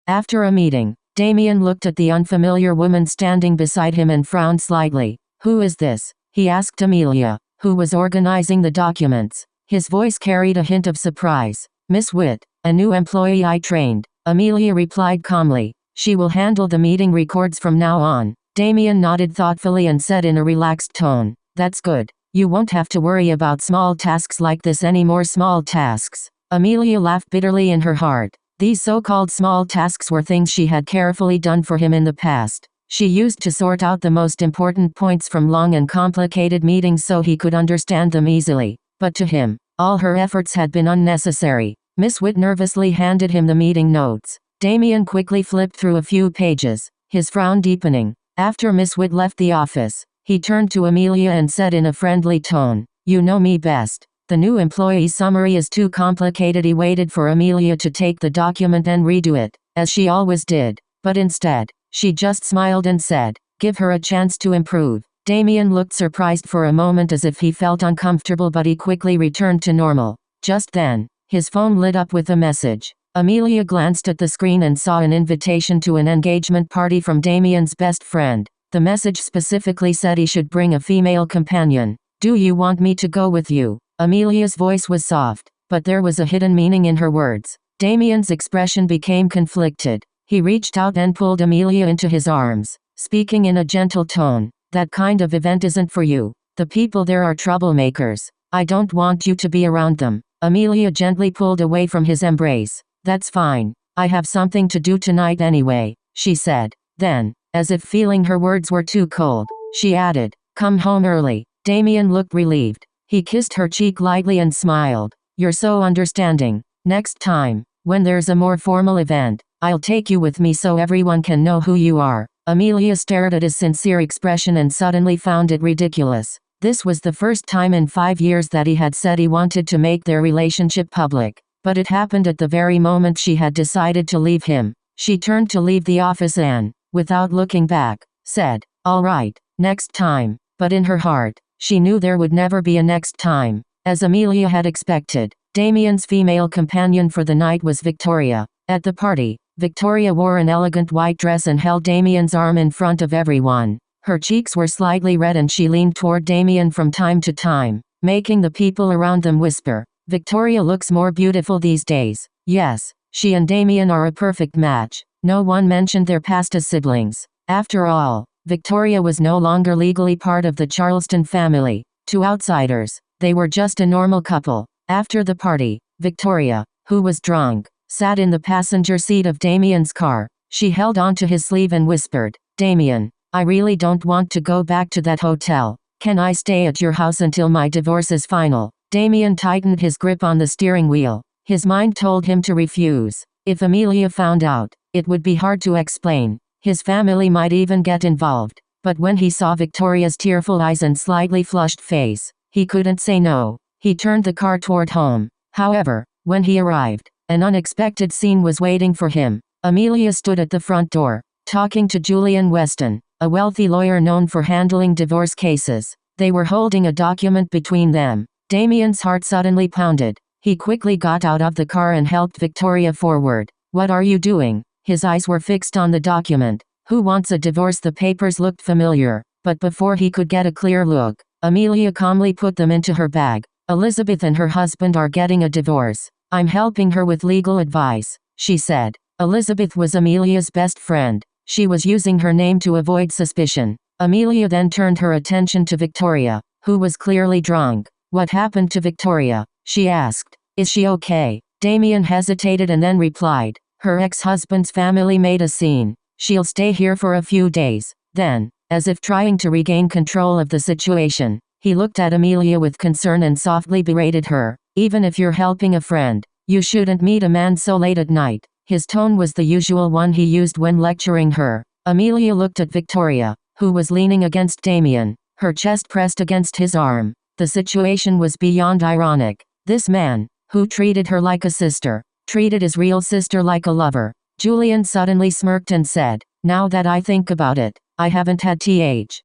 After a meeting, Damien looked at the unfamiliar woman standing beside him and frowned slightly. "Who is this?" he asked Amelia, who was organizing the documents. His voice carried a hint of surprise. "Miss Witt, a new employee I trained," Amelia replied calmly. "She will handle the meeting records from now on." Damien nodded thoughtfully and said in a relaxed tone, "That's good. You won't have to worry about small tasks like this anymore." Small tasks. Amelia laughed bitterly in her heart. These so-called small tasks were things she had carefully done for him in the past. She used to sort out the most important points from long and complicated meetings so he could understand them easily. But to him, all her efforts had been unnecessary. Miss Witt nervously handed him the meeting notes. Damien quickly flipped through a few pages, his frown deepening. After Miss Witt left the office, he turned to Amelia and said in a friendly tone, "You know me best. The new employee summary is too complicated." He waited for Amelia to take the document and redo it, as she always did. But instead, she just smiled and said, "Give her a chance to improve." Damien looked surprised for a moment as if he felt uncomfortable, but he quickly returned to normal. Just then, his phone lit up with a message. Amelia glanced at the screen and saw an invitation to an engagement party from Damien's best friend. The message specifically said he should bring a female companion. "Do you want me to go with you?" Amelia's voice was soft, but there was a hidden meaning in her words. Damien's expression became conflicted. He reached out and pulled Amelia into his arms, speaking in a gentle tone. "That kind of event isn't for you. The people there are troublemakers. I don't want you to be around them." Amelia gently pulled away from his embrace. "That's fine. I have something to do tonight anyway," she said. Then, as if feeling her words were too cold, she added, "Come home early." Damien looked relieved. He kissed her cheek lightly and smiled. "You're so understanding. Next time, when there's a more formal event, I'll take you with me so everyone can know who you are." Amelia stared at his sincere expression and suddenly found it ridiculous. This was the first time in 5 years that he had said he wanted to make their relationship public. But it happened at the very moment she had decided to leave him. She turned to leave the office and, without looking back, said, "All right, next time." But in her heart, she knew there would never be a next time. As Amelia had expected, Damien's female companion for the night was Victoria. At the party, Victoria wore an elegant white dress and held Damien's arm in front of everyone. Her cheeks were slightly red and she leaned toward Damien from time to time, making the people around them whisper, "Victoria looks more beautiful these days." Yes, she and Damien are a perfect match. No one mentioned their past as siblings. After all, Victoria was no longer legally part of the Charleston family. To outsiders, they were just a normal couple. After the party, Victoria, who was drunk, sat in the passenger seat of Damien's car. She held onto his sleeve and whispered, "Damien, I really don't want to go back to that hotel. Can I stay at your house until my divorce is final?" Damien tightened his grip on the steering wheel. His mind told him to refuse. If Amelia found out, it would be hard to explain. His family might even get involved. But when he saw Victoria's tearful eyes and slightly flushed face, he couldn't say no. He turned the car toward home. However, when he arrived, an unexpected scene was waiting for him. Amelia stood at the front door, talking to Julian Weston, a wealthy lawyer known for handling divorce cases. They were holding a document between them. Damien's heart suddenly pounded. He quickly got out of the car and helped Victoria forward. "What are you doing?" His eyes were fixed on the document. "Who wants a divorce?" The papers looked familiar, but before he could get a clear look, Amelia calmly put them into her bag. "Elizabeth and her husband are getting a divorce. I'm helping her with legal advice," she said. Elizabeth was Amelia's best friend. She was using her name to avoid suspicion. Amelia then turned her attention to Victoria, who was clearly drunk. "What happened to Victoria?" she asked. "Is she okay?" Damien hesitated and then replied, "Her ex-husband's family made a scene. She'll stay here for a few days." Then, as if trying to regain control of the situation, he looked at Amelia with concern and softly berated her. "Even if you're helping a friend, you shouldn't meet a man so late at night." His tone was the usual one he used when lecturing her. Amelia looked at Victoria, who was leaning against Damien, her chest pressed against his arm. The situation was beyond ironic. This man, who treated her like a sister, treated his real sister like a lover. Julian suddenly smirked and said, "Now that I think about it, I haven't had th.